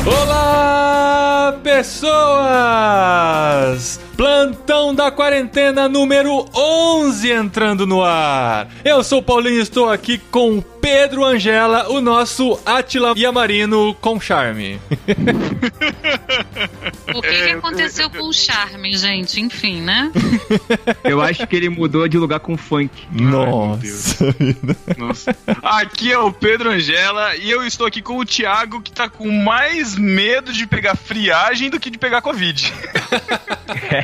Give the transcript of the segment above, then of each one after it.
Olá, pessoas! Plantão da Quarentena número 11 entrando no ar. Eu sou o Paulinho e estou aqui com o Pedro Angela, o nosso Átila Yamarino com charme. O que aconteceu com o charme, gente? Enfim, né? Eu acho que ele mudou de lugar com funk. Nossa. Nossa. Aqui é o Pedro Angela e eu estou aqui com o Thiago, que tá com mais medo de pegar friagem do que de pegar Covid.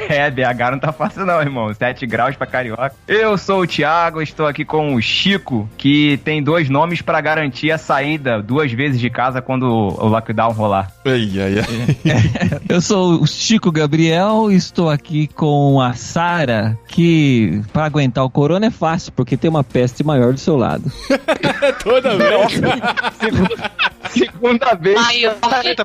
BH não tá fácil não, irmão. 7 graus pra carioca. Eu sou o Thiago, estou aqui com o Chico, que tem 2 nomes pra garantir a saída 2 vezes de casa quando o lockdown rolar. Ai. Eu sou o Chico Gabriel e estou aqui com a Sara, que pra aguentar o corona é fácil, porque tem uma peste maior do seu lado. Toda vez. Segunda vez. Maior,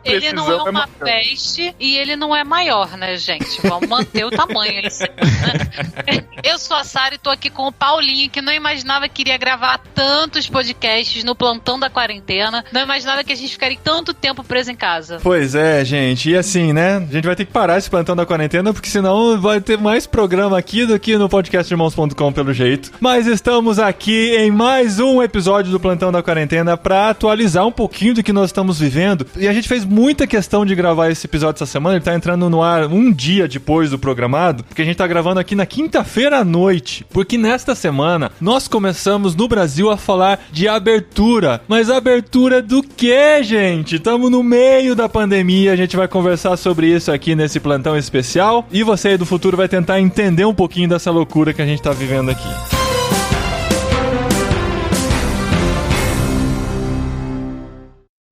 ele não é uma peste e ele não é maior, né, gente? Vamos manter o tamanho aí. Eu sou a Sara e tô aqui com o Paulinho, que não imaginava que iria gravar tantos podcasts no plantão da quarentena. Não imaginava que a gente ficaria tanto tempo preso em casa. Pois é, gente. E assim, né? A gente vai ter que parar esse plantão da quarentena, porque senão vai ter mais programa aqui do que no podcastirmãos.com, pelo jeito. Mas estamos aqui em mais um episódio do plantão da quarentena pra atualizar um pouquinho do que nós estamos vivendo. E a gente fez muita questão de gravar esse episódio essa semana. Ele tá entrando no ar um dia depois do programado, porque a gente tá gravando aqui na quinta-feira à noite. Porque nesta semana nós começamos no Brasil a falar de abertura. Mas abertura do quê, gente? Estamos no meio da pandemia. A gente vai conversar sobre isso aqui nesse plantão especial. E você aí do futuro vai tentar entender um pouquinho dessa loucura que a gente tá vivendo aqui.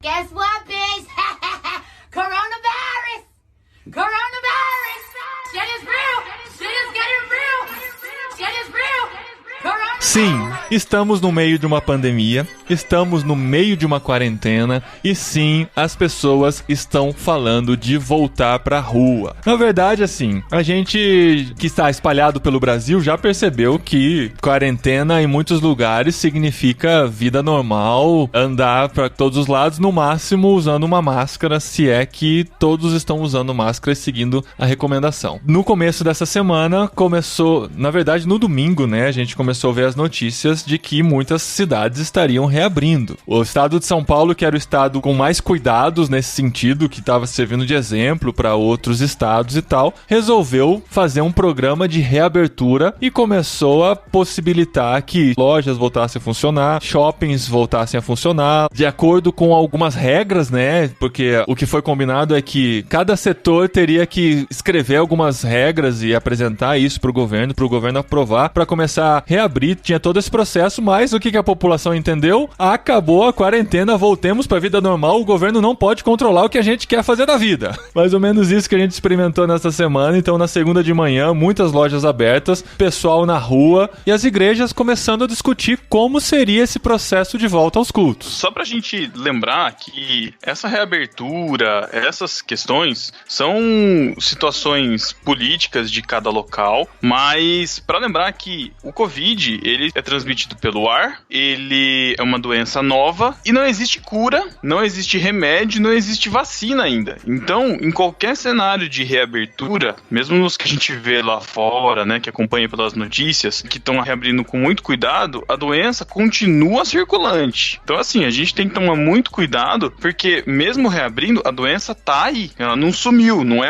Guess what, bitch? Coronavirus! Coronavirus! Shit is real! Shit is getting real! Shit is real! Sim, estamos no meio de uma pandemia, estamos no meio de uma quarentena e sim, as pessoas estão falando de voltar pra rua. Na verdade, assim, a gente que está espalhado pelo Brasil já percebeu que quarentena em muitos lugares significa vida normal, andar pra todos os lados, no máximo usando uma máscara, se é que todos estão usando máscara e seguindo a recomendação. No começo dessa semana, começou, na verdade no domingo, né, a gente começou a ver as notícias de que muitas cidades estariam reabrindo. O estado de São Paulo, que era o estado com mais cuidados nesse sentido, que estava servindo de exemplo para outros estados e tal, resolveu fazer um programa de reabertura e começou a possibilitar que lojas voltassem a funcionar, shoppings voltassem a funcionar, de acordo com algumas regras, né? Porque o que foi combinado é que cada setor teria que escrever algumas regras e apresentar isso para o governo aprovar, para começar a reabrir. Tinha todo esse processo, mas o que a população entendeu? Acabou a quarentena, voltemos pra vida normal, o governo não pode controlar o que a gente quer fazer da vida. Mais ou menos isso que a gente experimentou nessa semana. Então, na segunda de manhã, muitas lojas abertas, pessoal na rua e as igrejas começando a discutir como seria esse processo de volta aos cultos. Só pra gente lembrar que essa reabertura, essas questões são situações políticas de cada local, mas pra lembrar que o Covid, ele é transmitido pelo ar, ele é uma doença nova e não existe cura, não existe remédio, não existe vacina ainda. Então, em qualquer cenário de reabertura, mesmo nos que a gente vê lá fora, né, que acompanha pelas notícias, que estão reabrindo com muito cuidado, a doença continua circulante. Então, assim, a gente tem que tomar muito cuidado, porque mesmo reabrindo, a doença tá aí, ela não sumiu, não é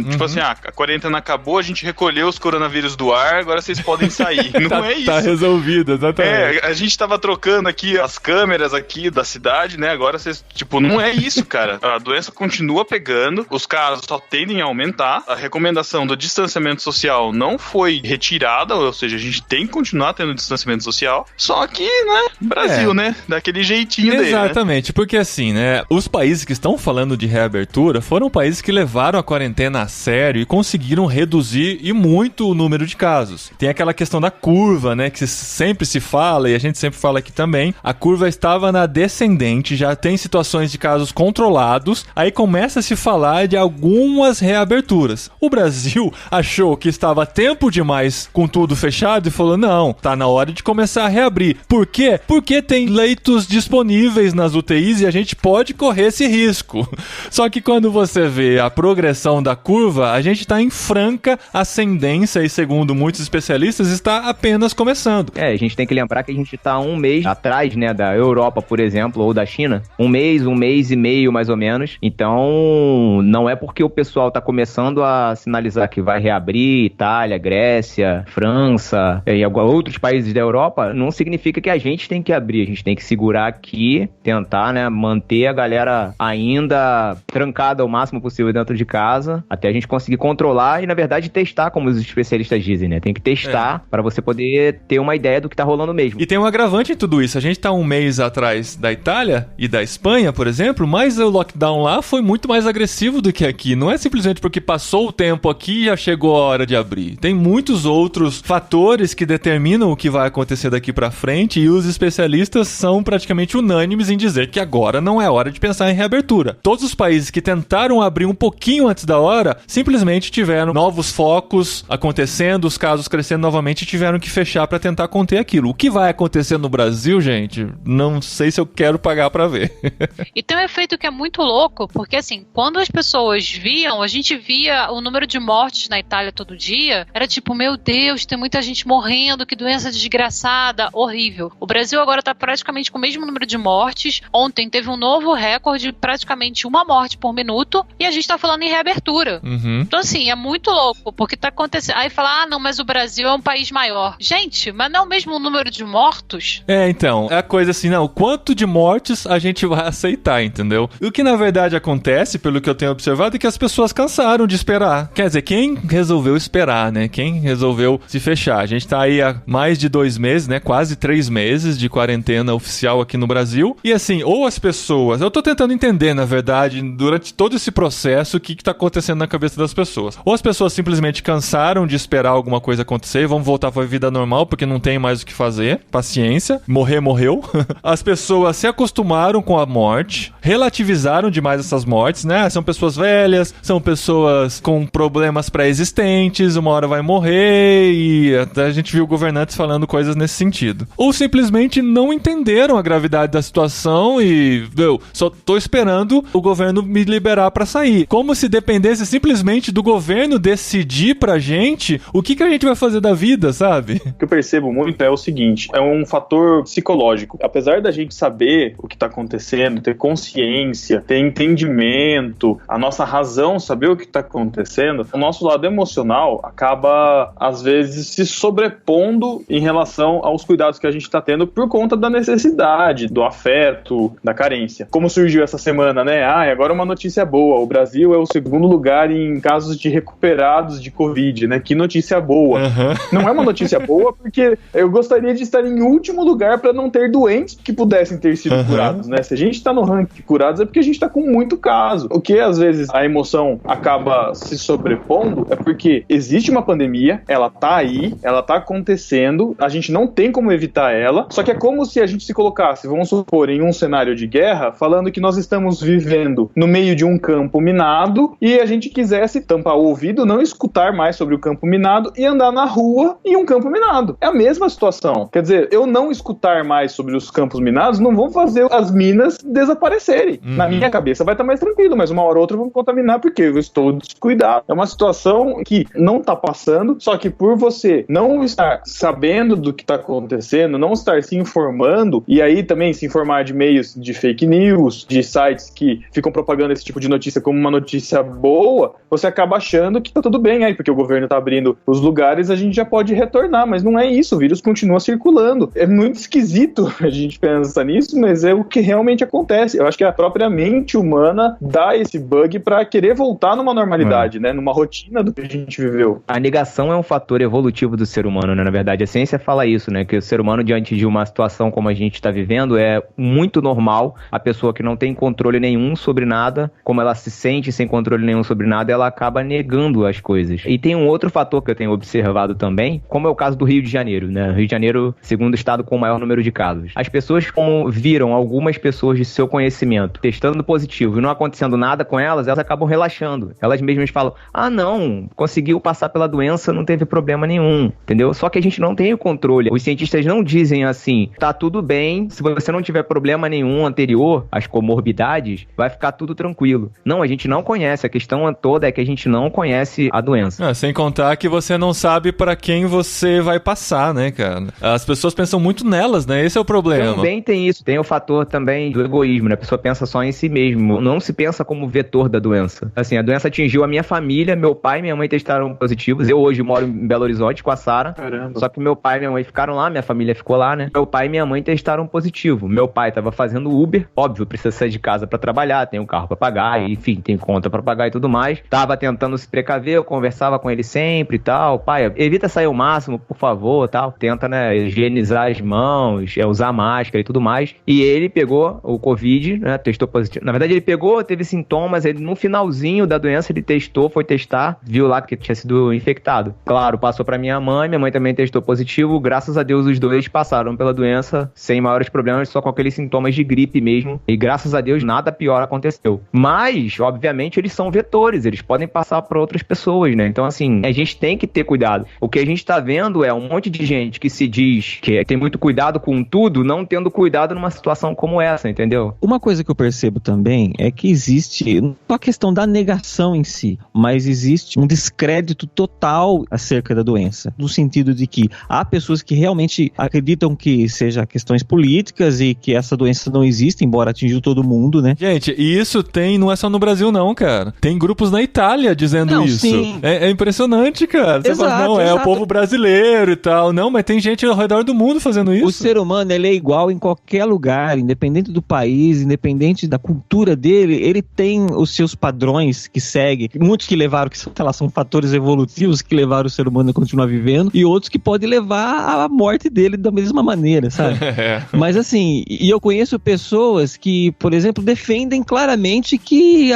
tipo assim, a quarentena acabou, a gente recolheu os coronavírus do ar, agora vocês podem sair. Não é isso. Tá resolvido, exatamente. A gente tava trocando aqui as câmeras aqui da cidade, né? Agora vocês, não é isso, cara. A doença continua pegando, os casos só tendem a aumentar, a recomendação do distanciamento social não foi retirada, ou seja, a gente tem que continuar tendo distanciamento social, só que, né, Brasil, né? Daquele jeitinho dele, exatamente, né? Porque assim, né, os países que estão falando de reabertura foram países que levaram a quarentena a sério e conseguiram reduzir e muito o número de casos. Tem aquela questão da curva, né, que sempre se fala, e a gente sempre fala aqui também, a curva estava na descendente, já tem situações de casos controlados, aí começa a se falar de algumas reaberturas. O Brasil achou que estava tempo demais com tudo fechado e falou, não, tá na hora de começar a reabrir. Por quê? Porque tem leitos disponíveis nas UTIs e a gente pode correr esse risco. Só que quando você vê a progressão da curva, a gente está em franca ascendência e, segundo muitos especialistas, está apenas começando. A gente tem que lembrar que a gente está um mês atrás, né, da Europa, por exemplo, ou da China. Um mês e meio, mais ou menos. Então, não é porque o pessoal está começando a sinalizar que vai reabrir, Itália, Grécia, França e outros países da Europa, não significa que a gente tem que abrir. A gente tem que segurar aqui, tentar, né, manter a galera ainda trancada o máximo possível dentro de casa, até a gente conseguir controlar e, na verdade, testar, como os especialistas dizem, né? Tem que testar para você poder ter uma ideia do que tá rolando mesmo. E tem um agravante em tudo isso. A gente tá um mês atrás da Itália e da Espanha, por exemplo, mas o lockdown lá foi muito mais agressivo do que aqui. Não é simplesmente porque passou o tempo aqui e já chegou a hora de abrir. Tem muitos outros fatores que determinam o que vai acontecer daqui pra frente e os especialistas são praticamente unânimes em dizer que agora não é hora de pensar em reabertura. Todos os países que tentaram abrir um pouquinho antes da hora, simplesmente tiveram novos focos acontecendo, os casos crescendo novamente e tiveram que fechar para tentar conter aquilo. O que vai acontecer no Brasil, gente, não sei se eu quero pagar para ver. E tem um efeito que é muito louco, porque assim, quando as pessoas viam, a gente via o número de mortes na Itália todo dia, era tipo, meu Deus, tem muita gente morrendo, que doença desgraçada, horrível. O Brasil agora tá praticamente com o mesmo número de mortes. Ontem teve um novo recorde, praticamente uma morte por minuto, e a gente tá falando em reabertura. Então assim, é muito louco, porque tá acontecendo. Aí fala, não, mas o Brasil é um país maior. Gente, mas não é o mesmo número de mortos? Então, é a coisa assim, não, quanto de mortes a gente vai aceitar, entendeu? E o que na verdade acontece, pelo que eu tenho observado, é que as pessoas cansaram de esperar. Quer dizer, quem resolveu esperar, né? Quem resolveu se fechar? A gente tá aí há mais de 2 meses, né? Quase 3 meses de quarentena oficial aqui no Brasil. E assim, ou as pessoas... Eu tô tentando entender, na verdade, durante todo esse processo, o que tá acontecendo na cabeça das pessoas. Ou as pessoas simplesmente cansaram de esperar alguma coisa acontecer e vão voltar pra vida normal porque não tem mais o que fazer. Paciência. Morreu. As pessoas se acostumaram com a morte, relativizaram demais essas mortes, né? São pessoas velhas, são pessoas com problemas pré-existentes, uma hora vai morrer e até a gente viu governantes falando coisas nesse sentido. Ou simplesmente não entenderam a gravidade da situação e, só tô esperando o governo me liberar pra sair. Como se dependesse simplesmente do governo decidir pra gente o que a gente vai fazer da vida, sabe? O que eu percebo muito é o seguinte, é um fator psicológico. Apesar da gente saber o que tá acontecendo, ter consciência, ter entendimento, a nossa razão saber o que tá acontecendo, o nosso lado emocional acaba, às vezes, se sobrepondo em relação aos cuidados que a gente tá tendo por conta da necessidade, do afeto, da carência. Como surgiu essa semana, né? Agora uma notícia boa. O Brasil é o 2º lugar em casos de recuperados de Covid, né? Que notícia boa. Não é uma notícia boa porque eu gostaria de estar em último lugar para não ter doentes que pudessem ter sido curados, né? Se a gente tá no ranking de curados é porque a gente tá com muito caso. O que às vezes a emoção acaba se sobrepondo é porque existe uma pandemia, ela tá aí, ela tá acontecendo, a gente não tem como evitar ela, só que é como se a gente se colocasse, vamos supor, em um cenário de guerra, falando que nós estamos vivendo no meio de um campo minado e a gente quisesse tampar o ouvido, não escutar mais sobre o campo minado e andar na rua em um campo minado. É a mesma situação. Quer dizer, eu não escutar mais sobre os campos minados não vão fazer as minas desaparecerem. Na minha cabeça vai estar mais tranquilo, mas uma hora ou outra eu vou contaminar porque eu estou descuidado. É uma situação que não tá passando, só que por você não estar sabendo do que tá acontecendo, não estar se informando, e aí também se informar de meios de fake news, de sites que ficam propagando esse tipo de notícia como uma notícia boa, você acaba achando que tá tudo bem aí, porque o governo tá abrindo os lugares, a gente já pode retornar, mas não é isso, o vírus continua circulando. É muito esquisito a gente pensar nisso, mas é o que realmente acontece. Eu acho que a própria mente humana dá esse bug pra querer voltar numa normalidade, né? Numa rotina do que a gente viveu. A negação é um fator evolutivo do ser humano, né? Na verdade, a ciência fala isso, né? Que o ser humano, diante de uma situação como a gente está vivendo, é muito normal a pessoa que não tem controle nenhum sobre nada, como ela se sente sem controle nenhum sobre nada, ela acaba negando as coisas. E tem um outro fator que eu tenho observado também, como é o caso do Rio de Janeiro, né? Rio de Janeiro, segundo estado com o maior número de casos. casos. As pessoas, como viram algumas pessoas de seu conhecimento testando positivo e não acontecendo nada com elas acabam relaxando. Elas mesmas falam, não, conseguiu passar pela doença, não teve problema nenhum, entendeu? Só que a gente não tem o controle. Os cientistas não dizem assim, tá tudo bem, se você não tiver problema nenhum anterior, as comorbidades, vai ficar tudo tranquilo. Não, a gente não conhece. A questão toda é que a gente não conhece a doença. Sem contar que você não sabe pra quem você vai passar, né, cara? As pessoas pensam muito nelas, né? Esse é o problema. Também tem isso. Tem o fator também do egoísmo, né? A pessoa pensa só em si mesmo. Não se pensa como vetor da doença. Assim, a doença atingiu a minha família, meu pai e minha mãe testaram positivos. Eu hoje moro em Belo Horizonte com a Sara. Só que meu pai e minha mãe ficaram lá, minha família ficou lá, né? Meu pai e minha mãe testaram positivo. Meu pai tava fazendo Uber, óbvio, precisa sair de casa pra trabalhar, tem um carro pra pagar, enfim, tem conta pra pagar e tudo mais. Tava tentando se precaver, eu conversava com ele sempre e tal. Pai, evita sair o máximo, por favor, tal. Tenta, né, higienizar as mãos, usar máscara e tudo mais. E ele pegou o Covid, né, testou positivo. Na verdade, ele pegou, teve sintomas, ele no finalzinho da doença, ele testou, foi testar, viu lá que tinha sido infectado. Claro, passou pra minha mãe também testou positivo, graças a Deus os dois passaram pela doença sem maiores problemas, só com aqueles sintomas de gripe mesmo. E graças a Deus nada pior aconteceu. Mas, obviamente, eles são vetores, eles podem passar para outras pessoas, né? Então, assim, a gente tem que ter cuidado. O que a gente tá vendo é um monte de gente que se diz que tem muito cuidado com tudo, não tendo cuidado numa situação como essa, entendeu? Uma coisa que eu percebo também é que existe, não a questão da negação em si, mas existe um descrédito total acerca da doença, no sentido de que há pessoas que realmente acreditam que seja questões políticas e que essa doença não existe, embora atingiu todo mundo, né? Gente, e isso não é só no Brasil não, cara. Tem grupos na Itália dizendo isso. Sim. É impressionante, cara. Você fala, é o povo brasileiro e tal. Não, mas tem gente ao redor do mundo fazendo isso. O ser humano, ele é igual em qualquer lugar, independente do país, independente da cultura dele, ele tem os seus padrões que segue. Muitos que levaram, são fatores evolutivos que levaram o ser humano a continuar vivendo, e outros que podem levar à morte dele da mesma maneira, sabe? Mas assim, e eu conheço pessoas que, por exemplo, defendem claramente que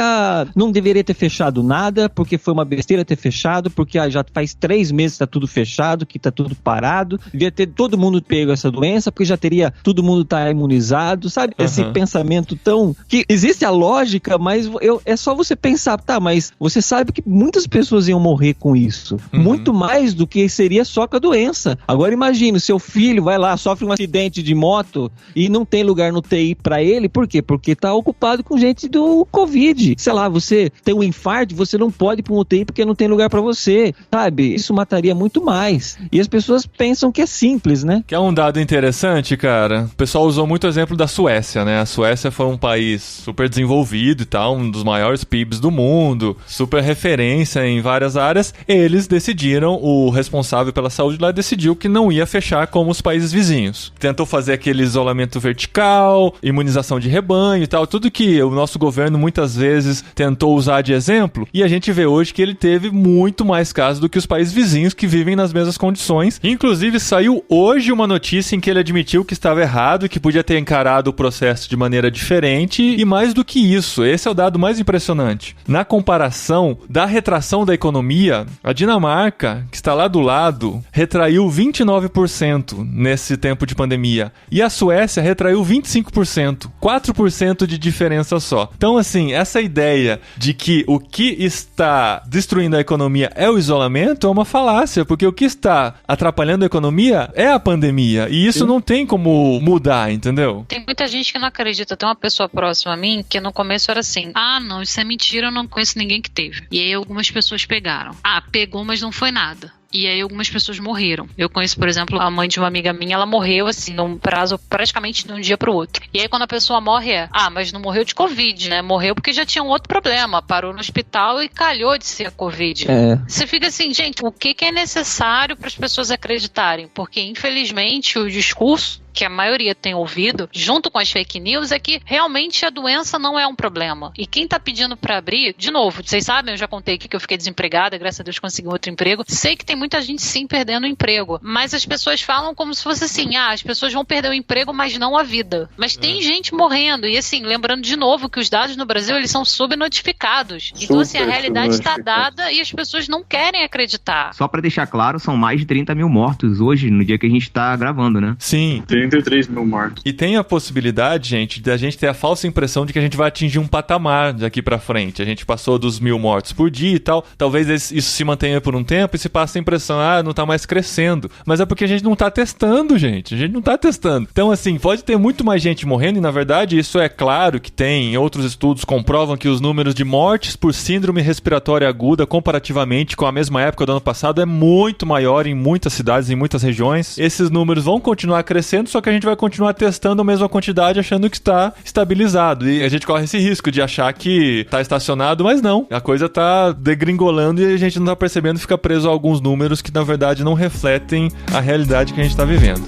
não deveria ter fechado nada, porque foi uma besteira ter fechado, porque já faz 3 meses que tá tudo fechado, que tá tudo parado, devia ter todo mundo pego essa doença, porque já teria, todo mundo tá imunizado, sabe? Esse pensamento tão... que existe a lógica, mas é só você pensar, mas você sabe que muitas pessoas iam morrer com isso, muito mais do que seria só com a doença. Agora imagine, seu filho vai lá, sofre um acidente de moto e não tem lugar no TI pra ele, por quê? Porque tá ocupado com gente do Covid. Sei lá, você tem um infarto, você não pode ir pra um UTI porque não tem lugar pra você, sabe? Isso mataria muito mais. E as pessoas pensam que é simples, né? Que é um dado interessante, cara. O pessoal usou muito o exemplo da Suécia, né? A Suécia foi um país super desenvolvido e tal, um dos maiores PIBs do mundo, super referência em várias áreas. Eles decidiram, o responsável pela saúde lá decidiu que não ia fechar como os países vizinhos. Tentou fazer aquele isolamento vertical, imunização de rebanho e tal, tudo que o nosso governo muitas vezes tentou usar de exemplo, e a gente vê hoje que ele teve muito mais casos do que os países vizinhos que vivem nas mesmas condições. Inclusive, saiu hoje uma notícia em que ele admitiu que estava errado, que podia ter encarado o processo de maneira diferente, e mais do que isso, esse é o dado mais impressionante. Na comparação da retração da economia, a Dinamarca, que está lá do lado, retraiu 29% nesse tempo de pandemia, e a Suécia retraiu 25%, 4% de diferença só. Então, assim, essa ideia de que o que está destruindo a economia é o isolamento é uma falácia, porque o que está atrapalhando a economia é a pandemia, e isso não tem como mudar, entendeu? Tem muita gente que não acredita. Tem uma pessoa próxima a mim que no começo era assim, não, isso é mentira, eu não conheço ninguém que teve. E aí algumas pessoas pegaram. Pegou, mas não foi nada. E aí algumas pessoas morreram. Eu conheço, por exemplo, a mãe de uma amiga minha, ela morreu assim, num prazo praticamente de um dia pro outro. E aí quando a pessoa morre mas não morreu de Covid, né? Morreu porque já tinha um outro problema, parou no hospital e calhou de ser a Covid. Você fica assim, gente, o que é necessário para as pessoas acreditarem? Porque infelizmente o discurso que a maioria tem ouvido, junto com as fake news, é que realmente a doença não é um problema. E quem tá pedindo pra abrir, de novo, vocês sabem, eu já contei aqui que eu fiquei desempregada, graças a Deus consegui um outro emprego. Sei que tem muita gente sim perdendo o emprego, mas as pessoas falam como se fosse assim, as pessoas vão perder o emprego, mas não a vida. Mas tem gente morrendo, e assim, lembrando de novo que os dados no Brasil, eles são subnotificados. Então assim, a realidade está dada e as pessoas não querem acreditar. Só pra deixar claro, são mais de 30 mil mortos hoje, no dia que a gente tá gravando, né? Sim. 83 mil mortos. E tem a possibilidade, gente, da gente ter a falsa impressão de que a gente vai atingir um patamar daqui pra frente. A gente passou dos 1.000 mortos por dia e tal. Talvez isso se mantenha por um tempo e se passa a impressão, não tá mais crescendo. Mas é porque a gente não tá testando, gente. A gente não tá testando. Então, assim, pode ter muito mais gente morrendo e, na verdade, isso é claro que tem. Outros estudos comprovam que os números de mortes por síndrome respiratória aguda, comparativamente com a mesma época do ano passado, é muito maior em muitas cidades, em muitas regiões. Esses números vão continuar crescendo, só que a gente vai continuar testando a mesma quantidade, achando que está estabilizado. E a gente corre esse risco de achar que está estacionado, mas não. A coisa está degringolando e a gente não está percebendo, fica preso a alguns números que, na verdade, não refletem a realidade que a gente está vivendo.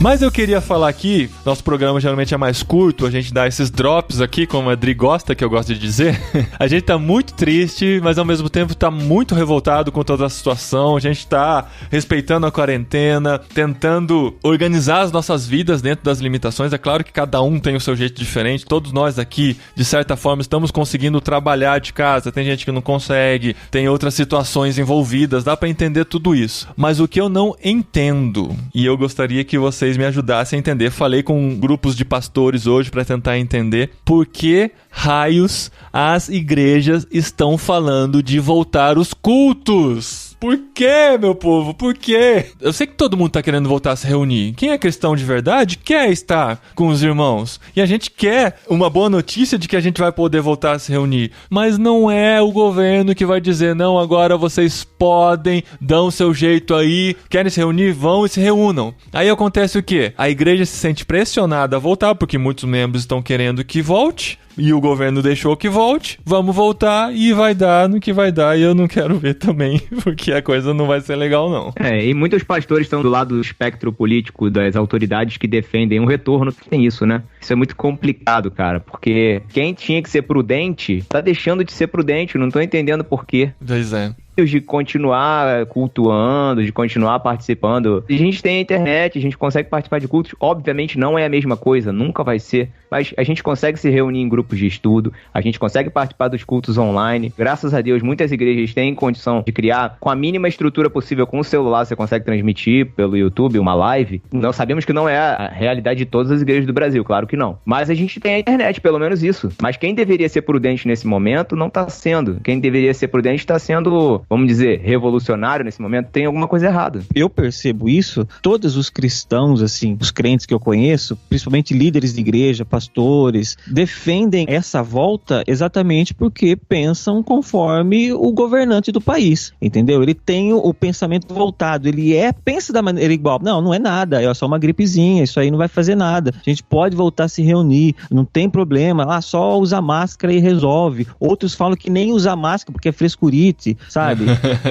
Mas eu queria falar aqui, nosso programa geralmente é mais curto, a gente dá esses drops aqui, como a Adri gosta, que eu gosto de dizer. A gente tá muito triste, mas ao mesmo tempo tá muito revoltado com toda a situação. A gente tá respeitando a quarentena, tentando organizar as nossas vidas dentro das limitações. É claro que cada um tem o seu jeito diferente. Todos nós aqui, de certa forma, estamos conseguindo trabalhar de casa. Tem gente que não consegue, tem outras situações envolvidas. Dá pra entender tudo isso. Mas o que eu não entendo, e eu gostaria que vocês me ajudassem a entender, falei com grupos de pastores hoje para tentar entender por que raios as igrejas estão falando de voltar os cultos. Por quê, meu povo? Por quê? Eu sei que todo mundo tá querendo voltar a se reunir. Quem é cristão de verdade quer estar com os irmãos. E a gente quer uma boa notícia de que a gente vai poder voltar a se reunir. Mas não é o governo que vai dizer, não, agora vocês podem, dão o seu jeito aí, querem se reunir, vão e se reúnam. Aí acontece o quê? A igreja se sente pressionada a voltar, porque muitos membros estão querendo que volte. E o governo deixou que volte, vamos voltar e vai dar no que vai dar, e eu não quero ver também, porque a coisa não vai ser legal não. E muitos pastores estão do lado do espectro político das autoridades que defendem um retorno, tem isso, né? Isso é muito complicado, cara, porque quem tinha que ser prudente, tá deixando de ser prudente, não tô entendendo por quê. Pois é. De continuar cultuando, de continuar participando. A gente tem a internet, a gente consegue participar de cultos. Obviamente não é a mesma coisa, nunca vai ser. Mas a gente consegue se reunir em grupos de estudo, a gente consegue participar dos cultos online. Graças a Deus, muitas igrejas têm condição de criar, com a mínima estrutura possível, com o celular, você consegue transmitir pelo YouTube uma live. Nós sabemos que não é a realidade de todas as igrejas do Brasil, claro que não. Mas a gente tem a internet, pelo menos isso. Mas quem deveria ser prudente nesse momento não está sendo. Quem deveria ser prudente está sendo, vamos dizer, revolucionário nesse momento, tem alguma coisa errada. Eu percebo isso, todos os cristãos, assim, os crentes que eu conheço, principalmente líderes de igreja, pastores, defendem essa volta exatamente porque pensam conforme o governante do país, entendeu? Ele tem o pensamento voltado, ele pensa da maneira igual, não é nada, é só uma gripezinha, isso aí não vai fazer nada, a gente pode voltar a se reunir, não tem problema, só usar máscara e resolve. Outros falam que nem usar máscara porque é frescurite, sabe?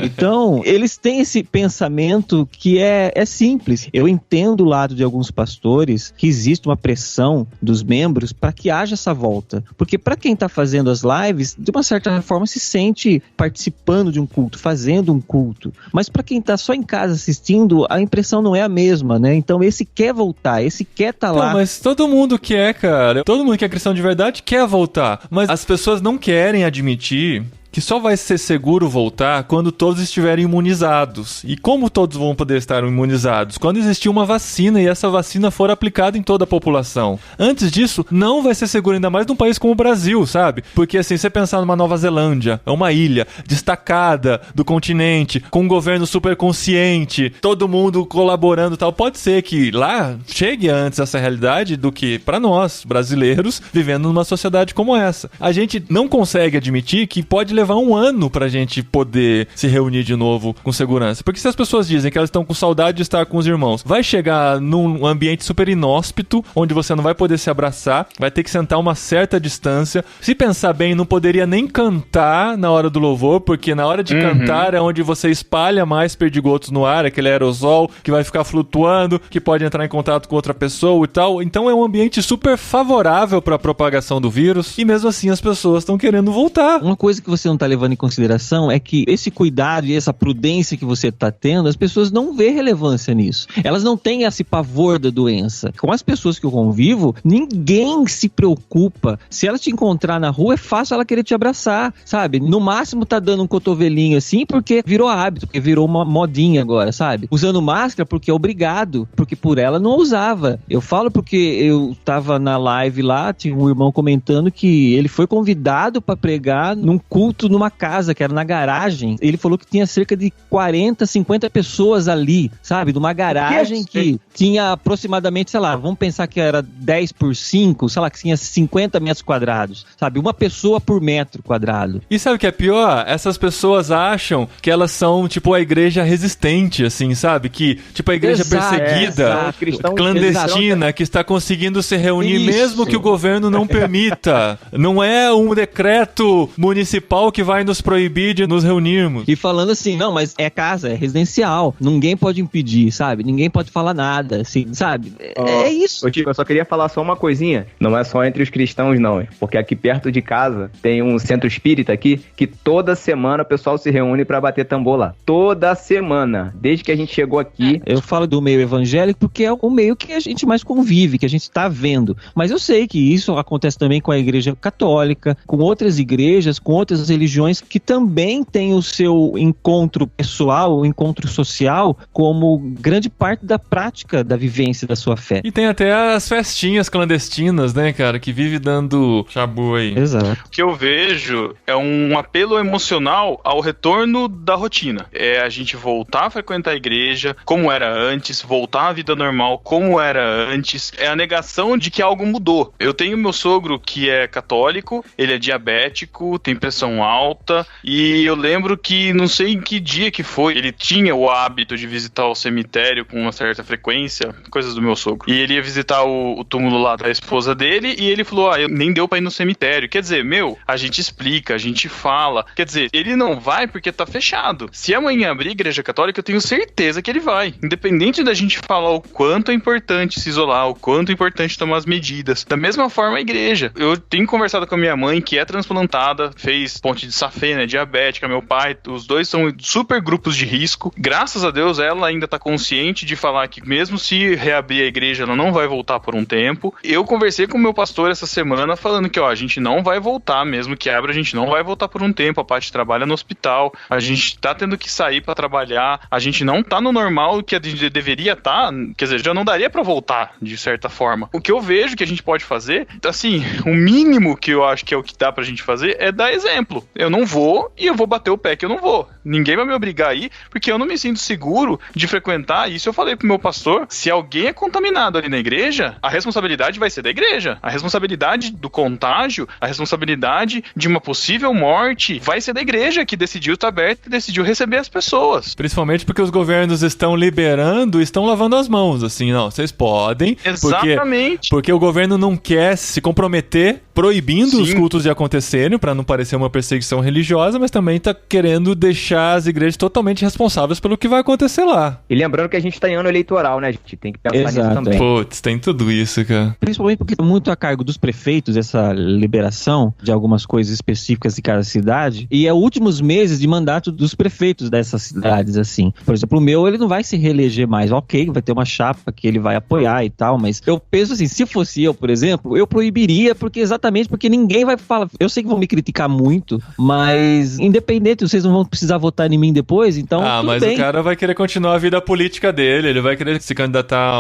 Então, eles têm esse pensamento que é simples. Eu entendo o lado de alguns pastores que existe uma pressão dos membros para que haja essa volta. Porque para quem está fazendo as lives, de uma certa forma se sente participando de um culto, fazendo um culto. Mas para quem está só em casa assistindo, a impressão não é a mesma, né? Então esse quer voltar, esse quer estar lá. Mas todo mundo quer, cara. Todo mundo que é cristão de verdade quer voltar. Mas as pessoas não querem admitir que só vai ser seguro voltar quando todos estiverem imunizados. E como todos vão poder estar imunizados? Quando existir uma vacina e essa vacina for aplicada em toda a população. Antes disso, não vai ser seguro, ainda mais num país como o Brasil, sabe? Porque assim, você pensar numa Nova Zelândia, é uma ilha destacada do continente, com um governo super consciente, todo mundo colaborando e tal. Pode ser que lá chegue antes essa realidade do que para nós, brasileiros, vivendo numa sociedade como essa. A gente não consegue admitir que pode levar um ano pra gente poder se reunir de novo com segurança. Porque se as pessoas dizem que elas estão com saudade de estar com os irmãos, vai chegar num ambiente super inóspito, onde você não vai poder se abraçar, vai ter que sentar uma certa distância. Se pensar bem, não poderia nem cantar na hora do louvor, porque na hora de cantar é onde você espalha mais perdigotos no ar, aquele aerosol que vai ficar flutuando, que pode entrar em contato com outra pessoa e tal. Então é um ambiente super favorável para a propagação do vírus, e mesmo assim as pessoas estão querendo voltar. Uma coisa que você não tá levando em consideração é que esse cuidado e essa prudência que você tá tendo, as pessoas não vê relevância nisso. Elas não têm esse pavor da doença. Com as pessoas que eu convivo, ninguém se preocupa. Se ela te encontrar na rua, é fácil ela querer te abraçar, sabe? No máximo tá dando um cotovelinho assim, porque virou hábito, porque virou uma modinha agora, sabe? Usando máscara porque é obrigado, porque por ela não usava. Eu falo porque eu tava na live lá, tinha um irmão comentando que ele foi convidado pra pregar num culto numa casa, que era na garagem. Ele falou que tinha cerca de 40, 50 pessoas ali, sabe? Numa garagem que tinha aproximadamente, sei lá, vamos pensar que era 10 por 5, sei lá, que tinha 50 metros quadrados, sabe? Uma pessoa por metro quadrado. E sabe o que é pior? Essas pessoas acham que elas são, tipo, a igreja resistente, assim, sabe? Que, tipo, a igreja perseguida, clandestina, que está conseguindo se reunir mesmo que o governo não permita. Não é um decreto municipal que vai nos proibir de nos reunirmos. E falando assim, não, mas é casa, é residencial, ninguém pode impedir, sabe? Ninguém pode falar nada, assim, sabe? É isso. Ô, Tico, eu só queria falar só uma coisinha. Não é só entre os cristãos, não. Porque aqui perto de casa tem um centro espírita aqui que toda semana o pessoal se reúne pra bater tambor lá. Toda semana. Desde que a gente chegou aqui. Eu falo do meio evangélico porque é o meio que a gente mais convive, que a gente tá vendo. Mas eu sei que isso acontece também com a igreja católica, com outras igrejas, com outras religiões que também têm o seu encontro pessoal, o encontro social, como grande parte da prática da vivência da sua fé. E tem até as festinhas clandestinas, né, cara, que vive dando chabu aí. Exato. O que eu vejo é um apelo emocional ao retorno da rotina. É a gente voltar a frequentar a igreja como era antes, voltar à vida normal como era antes. É a negação de que algo mudou. Eu tenho meu sogro que é católico, ele é diabético, tem pressão alta, e eu lembro que, não sei em que dia que foi, ele tinha o hábito de visitar o cemitério com uma certa frequência, coisas do meu sogro. E ele ia visitar o túmulo lá da esposa dele, e ele falou, nem deu pra ir no cemitério. Quer dizer, a gente explica, a gente fala. Quer dizer, ele não vai porque tá fechado. Se amanhã abrir a igreja católica, eu tenho certeza que ele vai. Independente da gente falar o quanto é importante se isolar, o quanto é importante tomar as medidas. Da mesma forma, a igreja. Eu tenho conversado com a minha mãe, que é transplantada, fez ponte de safena, é diabética, meu pai, os dois são super grupos de risco. Graças a Deus, ela ainda tá consciente de falar que mesmo se reabrir a igreja, ela não vai voltar por um tempo. Eu conversei com o meu pastor essa semana falando que, a gente não vai voltar, mesmo que abra, a gente não vai voltar por um tempo. A Paty trabalha no hospital, a gente tá tendo que sair pra trabalhar, a gente não tá no normal que a gente deveria tá, quer dizer, já não daria pra voltar, de certa forma. O que eu vejo que a gente pode fazer, assim, o mínimo que eu acho que é o que dá pra gente fazer é dar exemplo. Eu não vou e eu vou bater o pé que eu não vou. Ninguém vai me obrigar a ir, porque eu não me sinto seguro de frequentar. Isso eu falei pro meu pastor, se alguém é contaminado ali na igreja, a responsabilidade vai ser da igreja. A responsabilidade do contágio, a responsabilidade de uma possível morte vai ser da igreja, que decidiu estar aberta e decidiu receber as pessoas. Principalmente porque os governos estão liberando, estão lavando as mãos, assim, não, vocês podem. Exatamente. Porque o governo não quer se comprometer proibindo os cultos de acontecerem, pra não parecer uma perseguição religiosa, mas também tá querendo deixar as igrejas totalmente responsáveis pelo que vai acontecer lá. E lembrando que a gente tá em ano eleitoral, né, gente? Tem que pensar nisso também. Putz, tem tudo isso, cara. Principalmente porque é muito a cargo dos prefeitos essa liberação de algumas coisas específicas de cada cidade, e é últimos meses de mandato dos prefeitos dessas cidades, assim. Por exemplo, o meu, ele não vai se reeleger mais. Ok, vai ter uma chapa que ele vai apoiar e tal, mas eu penso assim, se fosse eu, por exemplo, eu proibiria, exatamente porque ninguém vai falar. Eu sei que vão me criticar muito, mas independente, vocês não vão precisar votar em mim depois, então tudo mas bem. O cara vai querer continuar a vida política dele, ele vai querer se candidatar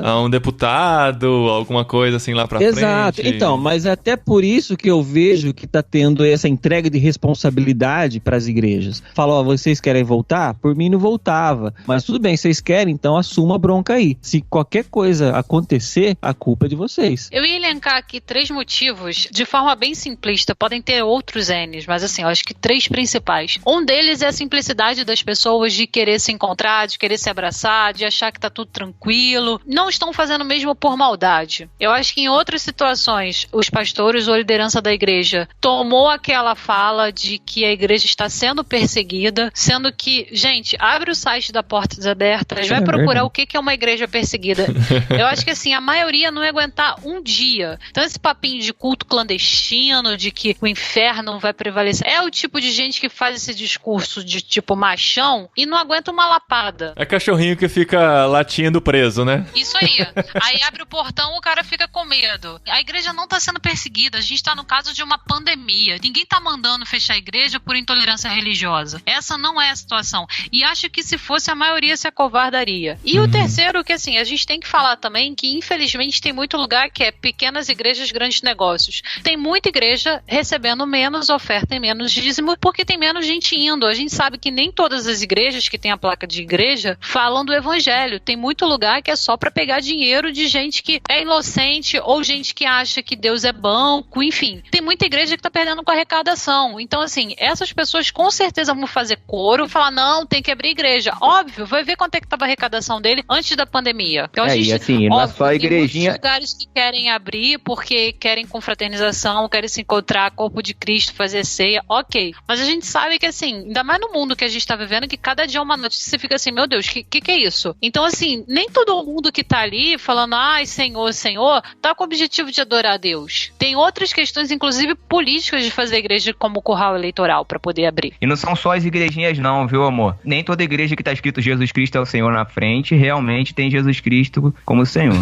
a um deputado, alguma coisa assim lá pra frente. Exato, então, mas até por isso que eu vejo que tá tendo essa entrega de responsabilidade pras igrejas. Fala, vocês querem voltar? Por mim não voltava, mas tudo bem, vocês querem, então assuma a bronca aí. Se qualquer coisa acontecer, a culpa é de vocês. Eu ia elencar aqui 3 motivos, de forma bem simplista, podem ter outros N's, mas assim, eu acho que 3 principais. Um deles é a simplicidade das pessoas de querer se encontrar, de querer se abraçar, de achar que tá tudo tranquilo. Não estão fazendo mesmo por maldade. Eu acho que em outras situações, os pastores ou a liderança da igreja tomou aquela fala de que a igreja está sendo perseguida, sendo que, gente, abre o site da Portas Abertas, vai procurar o que é uma igreja perseguida. Eu acho que assim, a maioria não ia aguentar um dia. Então esse papinho de de culto clandestino, de que o inferno vai prevalecer. É o tipo de gente que faz esse discurso de tipo machão e não aguenta uma lapada. É cachorrinho que fica latindo preso, né? Isso aí. Aí abre o portão, o cara fica com medo. A igreja não tá sendo perseguida, a gente tá no caso de uma pandemia. Ninguém tá mandando fechar a igreja por intolerância religiosa. Essa não é a situação. E acho que se fosse, a maioria se acovardaria. E o terceiro, que assim, a gente tem que falar também que infelizmente tem muito lugar que é pequenas igrejas, grandes negócios. Tem muita igreja recebendo menos oferta e menos dízimo porque tem menos gente indo. A gente sabe que nem todas as igrejas que tem a placa de igreja falam do evangelho. Tem muito lugar que é só pra pegar dinheiro de gente que é inocente ou gente que acha que Deus é banco, enfim. Tem muita igreja que tá perdendo com a arrecadação. Então, assim, essas pessoas com certeza vão fazer coro, falar, não, tem que abrir igreja. Óbvio, vai ver quanto é que tava a arrecadação dele antes da pandemia. Então, e assim, não é só a igrejinha. Tem muitos lugares que querem abrir porque querem confraternização, querem se encontrar, corpo de Cristo, fazer ceia, ok. Mas a gente sabe que, assim, ainda mais no mundo que a gente tá vivendo, que cada dia é uma notícia, você fica assim, meu Deus, que é isso? Então, assim, nem todo mundo que tá ali falando, ai, Senhor, Senhor, tá com o objetivo de adorar a Deus. Tem outras questões, inclusive políticas, de fazer a igreja como curral eleitoral pra poder abrir. E não são só as igrejinhas não, viu, amor? Nem toda igreja que tá escrito Jesus Cristo é o Senhor na frente, realmente tem Jesus Cristo como Senhor.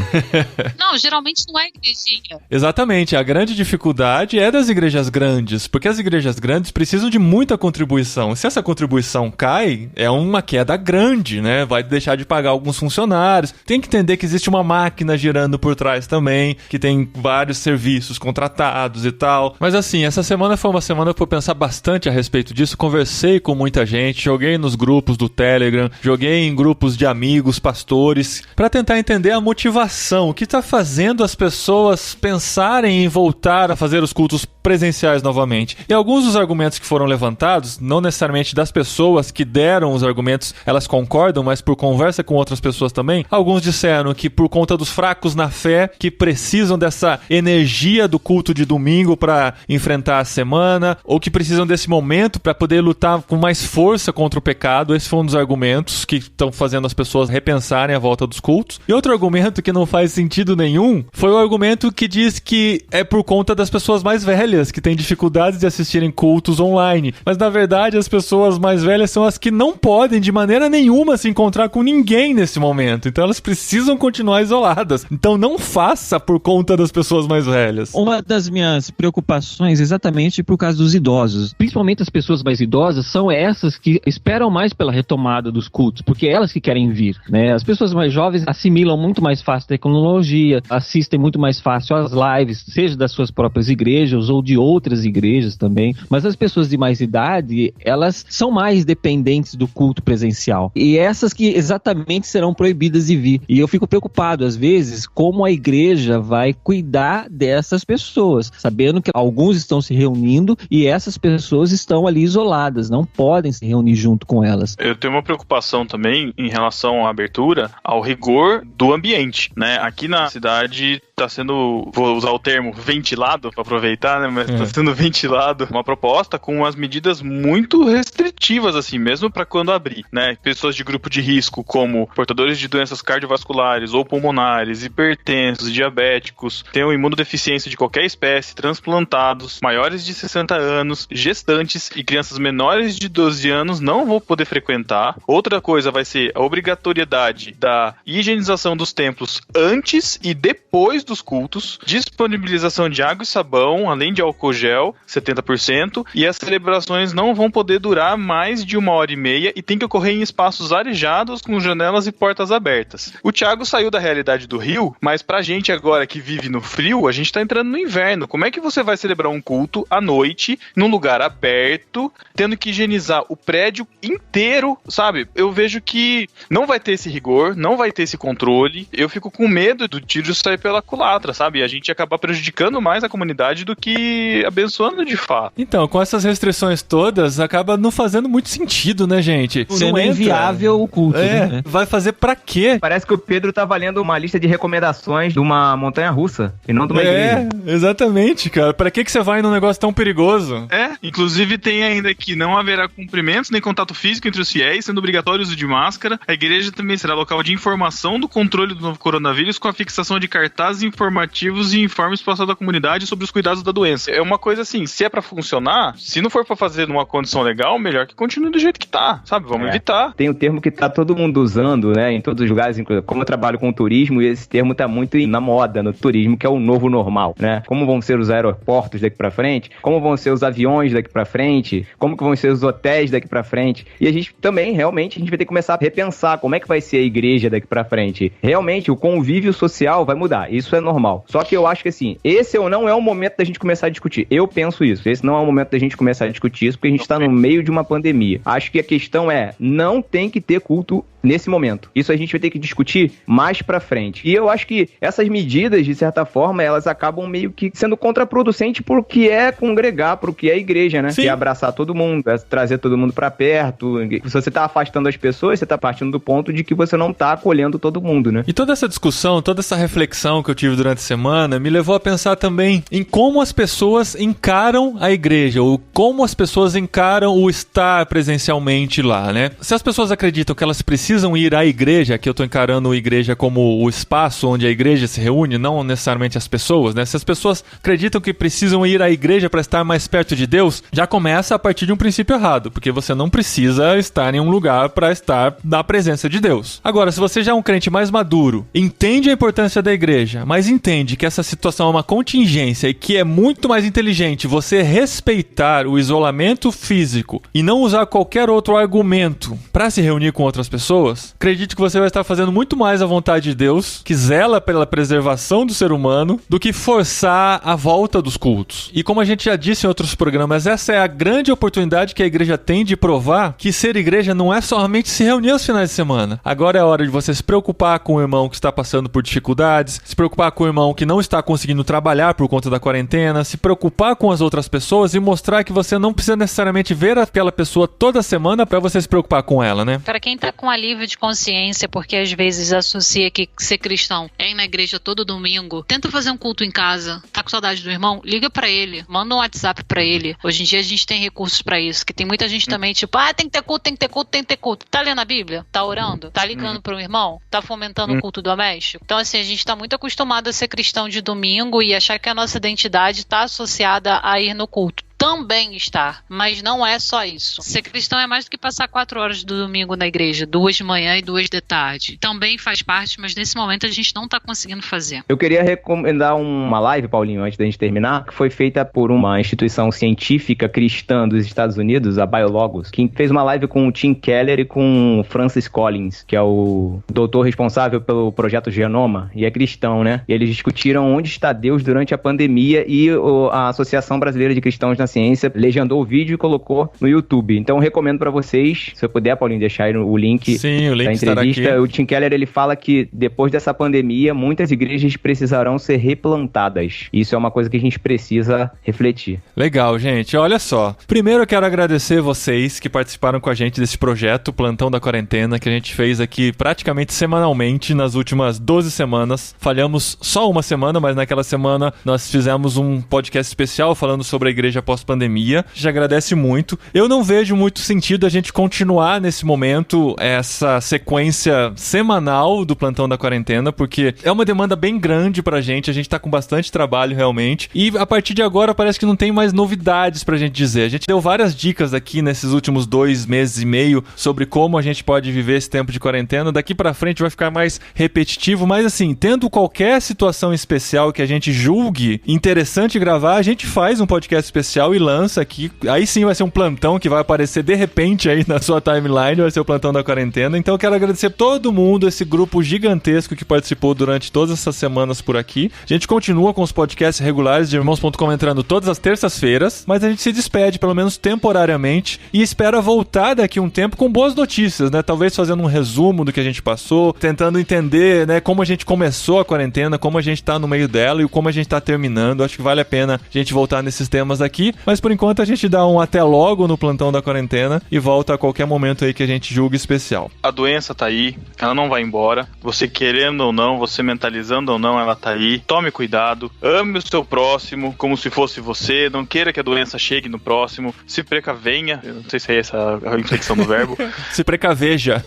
Não, geralmente não é igrejinha. Exatamente, a grande dificuldade é das igrejas grandes, porque as igrejas grandes precisam de muita contribuição. Se essa contribuição cai, é uma queda grande, né? Vai deixar de pagar alguns funcionários. Tem que entender que existe uma máquina girando por trás também, que tem vários serviços contratados e tal. Mas assim, essa semana foi uma semana que eu pensar bastante a respeito disso, conversei com muita gente, joguei nos grupos do Telegram, joguei em grupos de amigos, pastores, para tentar entender a motivação, o que está fazendo as pessoas pensarem em voltar a fazer os cultos presenciais novamente. E alguns dos argumentos que foram levantados, não necessariamente das pessoas que deram os argumentos, elas concordam, mas por conversa com outras pessoas também, alguns disseram que por conta dos fracos na fé, que precisam dessa energia do culto de domingo para enfrentar a semana, ou que precisam desse momento para poder lutar com mais força contra o pecado. Esse foi um dos argumentos que estão fazendo as pessoas repensarem a volta dos cultos. E outro argumento que não faz sentido nenhum foi o argumento que diz que é por conta das pessoas mais velhas, que têm dificuldades de assistirem cultos online. Mas na verdade as pessoas mais velhas são as que não podem de maneira nenhuma se encontrar com ninguém nesse momento. Então elas precisam continuar isoladas. Então não faça por conta das pessoas mais velhas. Uma das minhas preocupações é exatamente por causa dos idosos. Principalmente as pessoas mais idosas são essas que esperam mais pela retomada dos cultos, porque é elas que querem vir, né? As pessoas mais jovens assimilam muito mais fácil a tecnologia, assistem muito mais fácil às lives, seja das suas próprias igrejas ou de outras igrejas também. Mas as pessoas de mais idade, elas são mais dependentes do culto presencial. E essas que exatamente serão proibidas de vir. E eu fico preocupado, às vezes, como a igreja vai cuidar dessas pessoas, sabendo que alguns estão se reunindo e essas pessoas estão ali isoladas, não podem se reunir junto com elas. Eu tenho uma preocupação também em relação à abertura, ao rigor do ambiente, né? Aqui na cidade está sendo, vou usar o termo ventilado para aproveitar, né? Mas está sendo ventilado uma proposta com as medidas muito restritivas, assim, mesmo para quando abrir, né? Pessoas de grupo de risco, como portadores de doenças cardiovasculares ou pulmonares, hipertensos, diabéticos, tenham imunodeficiência de qualquer espécie, transplantados, maiores de 60 anos, gestantes e crianças menores de 12 anos não vão poder frequentar. Outra coisa vai ser a obrigatoriedade da higienização dos templos antes e depois dos cultos, disponibilização de água e sabão, além de álcool gel, 70%, e as celebrações não vão poder durar mais de 1h30 e tem que ocorrer em espaços arejados com janelas e portas abertas. O Thiago saiu da realidade do Rio, mas pra gente agora que vive no frio, a gente tá entrando no inverno. Como é que você vai celebrar um culto à noite, num lugar aberto, tendo que higienizar o prédio inteiro, sabe? Eu vejo que não vai ter esse rigor, não vai ter esse controle. Eu fico com medo do tiro sair pela culatra, sabe? E a gente acabar prejudicando mais a comunidade do que abençoando de fato. Então, com essas restrições todas, acaba não fazendo muito sentido, né, gente? Sendo inviável o culto, né? Vai fazer pra quê? Parece que o Pedro tá valendo uma lista de recomendações de uma montanha-russa e não de uma igreja. Exatamente, cara. Pra que você vai num negócio tão perigoso? Inclusive tem ainda que não haverá cumprimentos nem contato físico entre os fiéis, sendo obrigatório o uso de máscara. A igreja também será local de informação do controle do novo coronavírus com a fixação de cartazes programas informativos e informes passados à comunidade sobre os cuidados da doença. É uma coisa assim, se é pra funcionar, se não for pra fazer numa condição legal, melhor que continue do jeito que tá, sabe? Vamos evitar. Tem um termo que tá todo mundo usando, né, em todos os lugares, inclusive, como eu trabalho com turismo, e esse termo tá muito na moda no turismo, que é o novo normal, né? Como vão ser os aeroportos daqui pra frente, como vão ser os aviões daqui pra frente, como que vão ser os hotéis daqui pra frente. E a gente também, realmente, a gente vai ter que começar a repensar como é que vai ser a igreja daqui pra frente. Realmente, o convívio social vai mudar, isso é normal. Só que eu acho que, assim, esse não é o momento da gente começar a discutir. Eu penso isso, esse não é o momento da gente começar a discutir isso, porque a gente tá no meio de uma pandemia. Acho que a questão é, não tem que ter culto nesse momento. Isso a gente vai ter que discutir mais pra frente. E eu acho que essas medidas, de certa forma, elas acabam meio que sendo contraproducentes pro que é congregar, pro que é igreja, né? Sim. Que é abraçar todo mundo, é trazer todo mundo pra perto. Se você tá afastando as pessoas, você tá partindo do ponto de que você não tá acolhendo todo mundo, né? E toda essa discussão, toda essa reflexão que eu tive durante a semana me levou a pensar também em como as pessoas encaram a igreja, ou como as pessoas encaram o estar presencialmente lá, né? Se as pessoas acreditam que elas precisam ir à igreja, que eu tô encarando a igreja como o espaço onde a igreja se reúne, não necessariamente as pessoas, né? Se as pessoas acreditam que precisam ir à igreja para estar mais perto de Deus, já começa a partir de um princípio errado, porque você não precisa estar em um lugar para estar na presença de Deus. Agora, se você já é um crente mais maduro, entende a importância da igreja, mas entende que essa situação é uma contingência e que é muito mais inteligente você respeitar o isolamento físico e não usar qualquer outro argumento para se reunir com outras pessoas, acredite que você vai estar fazendo muito mais a vontade de Deus, que zela pela preservação do ser humano, do que forçar a volta dos cultos. E como a gente já disse em outros programas, essa é a grande oportunidade que a igreja tem de provar que ser igreja não é somente se reunir aos finais de semana. Agora é a hora de você se preocupar com o irmão que está passando por dificuldades, se preocupar com o irmão que não está conseguindo trabalhar por conta da quarentena, se preocupar com as outras pessoas e mostrar que você não precisa necessariamente ver aquela pessoa toda semana para você se preocupar com ela, né? Para quem tá com alívio de consciência, porque às vezes associa que ser cristão é ir na igreja todo domingo, tenta fazer um culto em casa, tá com saudade do irmão, liga pra ele, manda um WhatsApp pra ele. Hoje em dia a gente tem recursos pra isso, que tem muita gente também tipo, tem que ter culto, tem que ter culto, tem que ter culto. Tá lendo a Bíblia? Tá orando? Tá ligando pro irmão? Tá fomentando o culto doméstico? Então assim, a gente tá muito acostumado a ser cristão de domingo e achar que a nossa identidade tá associada a ir no culto. Também está, mas não é só isso. Ser cristão é mais do que passar 4 horas do domingo na igreja, 2 de manhã e 2 de tarde. Também faz parte, mas nesse momento a gente não está conseguindo fazer. Eu queria recomendar uma live, Paulinho, antes da gente terminar, que foi feita por uma instituição científica cristã dos Estados Unidos, a Biologos, que fez uma live com o Tim Keller e com o Francis Collins, que é o doutor responsável pelo projeto Genoma, e é cristão, né? E eles discutiram onde está Deus durante a pandemia, e a Associação Brasileira de Cristãos na Ciência legendou o vídeo e colocou no YouTube. Então eu recomendo pra vocês, se eu puder, Paulinho, deixar aí o link, sim, o link da entrevista. Aqui. O Tim Keller, ele fala que depois dessa pandemia, muitas igrejas precisarão ser replantadas. Isso é uma coisa que a gente precisa refletir. Legal, gente. Olha só. Primeiro eu quero agradecer vocês que participaram com a gente desse projeto, Plantão da Quarentena, que a gente fez aqui praticamente semanalmente nas últimas 12 semanas. Falhamos só uma semana, mas naquela semana nós fizemos um podcast especial falando sobre a igreja pós-pandemia. A gente agradece muito. Eu não vejo muito sentido a gente continuar nesse momento essa sequência semanal do Plantão da Quarentena, porque é uma demanda bem grande pra gente tá com bastante trabalho realmente, e a partir de agora parece que não tem mais novidades pra gente dizer. A gente deu várias dicas aqui nesses últimos 2 meses e meio sobre como a gente pode viver esse tempo de quarentena. Daqui pra frente vai ficar mais repetitivo, mas assim, tendo qualquer situação especial que a gente julgue interessante gravar, a gente faz um podcast especial e lança aqui. Aí sim vai ser um plantão que vai aparecer de repente aí na sua timeline, vai ser o Plantão da Quarentena. Então eu quero agradecer todo mundo, esse grupo gigantesco que participou durante todas essas semanas por aqui. A gente continua com os podcasts regulares de Irmãos.com entrando todas as terças-feiras, mas a gente se despede, pelo menos temporariamente, e espera voltar daqui um tempo com boas notícias, né? Talvez fazendo um resumo do que a gente passou, tentando entender, né, como a gente começou a quarentena, como a gente tá no meio dela e como a gente tá terminando. Acho que vale a pena a gente voltar nesses temas aqui. Mas por enquanto a gente dá um até logo no plantão da quarentena e volta a qualquer momento aí que a gente julgue especial. A doença tá aí, ela não vai embora. Você querendo ou não, você mentalizando ou não, ela tá aí. Tome cuidado, ame o seu próximo como se fosse você. Não queira que a doença chegue no próximo. Se precavenha, eu não sei se é essa a inflexão do verbo. Se precaveja.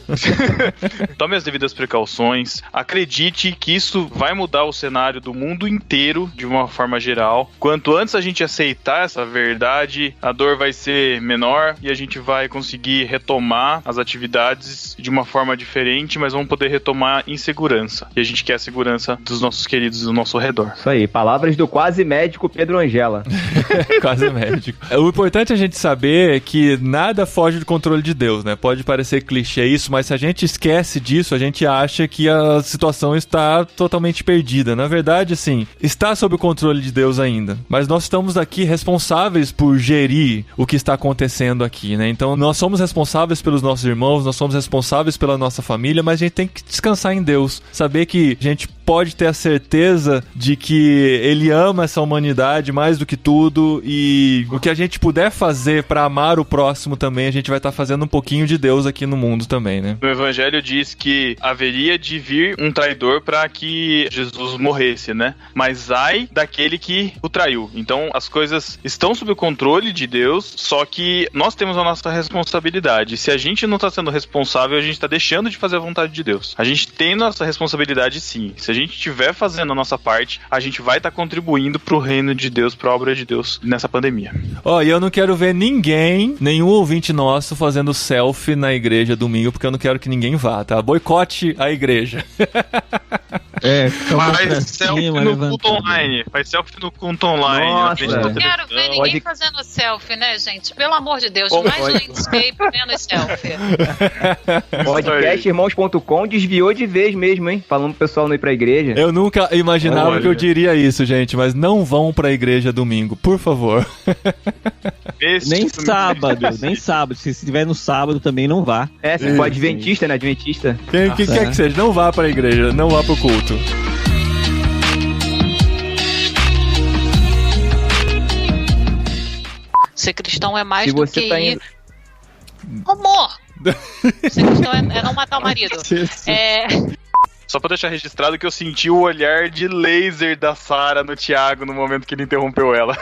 Tome as devidas precauções. Acredite que isso vai mudar o cenário do mundo inteiro de uma forma geral. Quanto antes a gente aceitar essa verdade, a dor vai ser menor e a gente vai conseguir retomar as atividades de uma forma diferente, mas vamos poder retomar em segurança. E a gente quer a segurança dos nossos queridos do nosso redor. Isso aí, palavras do quase médico Pedro Angela. Quase médico. O importante é a gente saber que nada foge do controle de Deus, né? Pode parecer clichê isso, mas se a gente esquece disso, a gente acha que a situação está totalmente perdida. Na verdade, assim, está sob o controle de Deus ainda. Mas nós estamos aqui responsáveis por gerir o que está acontecendo aqui, né? Então, nós somos responsáveis pelos nossos irmãos, nós somos responsáveis pela nossa família, mas a gente tem que descansar em Deus. Saber que a gente pode ter a certeza de que Ele ama essa humanidade mais do que tudo e o que a gente puder fazer para amar o próximo também, a gente vai estar fazendo um pouquinho de Deus aqui no mundo também, né? No Evangelho diz que haveria de vir um traidor para que Jesus morresse, né? Mas ai daquele que o traiu. Então as coisas estão sob o controle de Deus, só que nós temos a nossa responsabilidade. Se a gente não está sendo responsável, a gente está deixando de fazer a vontade de Deus. A gente tem nossa responsabilidade sim. Se a gente estiver fazendo a nossa parte, a gente vai estar contribuindo pro reino de Deus, pra obra de Deus nessa pandemia. E eu não quero ver nenhum ouvinte nosso fazendo selfie na igreja domingo, porque eu não quero que ninguém vá, tá? Boicote a igreja. Faz selfie no culto online. Faz selfie no culto online. Nossa, Eu não quero ver ninguém fazendo selfie, né, gente? Pelo amor de Deus, mais landscape menos selfie. Podcastirmãos.com desviou de vez mesmo, hein? Falando pro pessoal não ir pra igreja. Eu nunca imaginava que eu diria isso, gente, mas não vão pra igreja domingo, por favor. Nem sábado. Se estiver no sábado também não vá. Se for adventista, né? Adventista. Quem quer que seja, não vá pra igreja, não vá pro culto. Ser cristão é mais do que tá ir... Amor! Ser cristão é não matar o marido. Só pra deixar registrado que eu senti o olhar de laser da Sarah no Thiago no momento que ele interrompeu ela.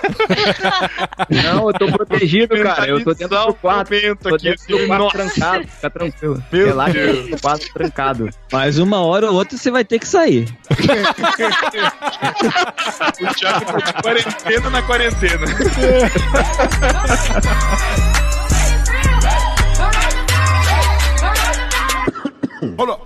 Não, eu tô protegido, cara. Eu tô dentro do quarto. Tô dentro do quarto trancado. Fica tranquilo. Relaxa, eu tô quase trancado. Mas uma hora ou outra você vai ter que sair. O Thiago tá de quarentena na quarentena. Hold up.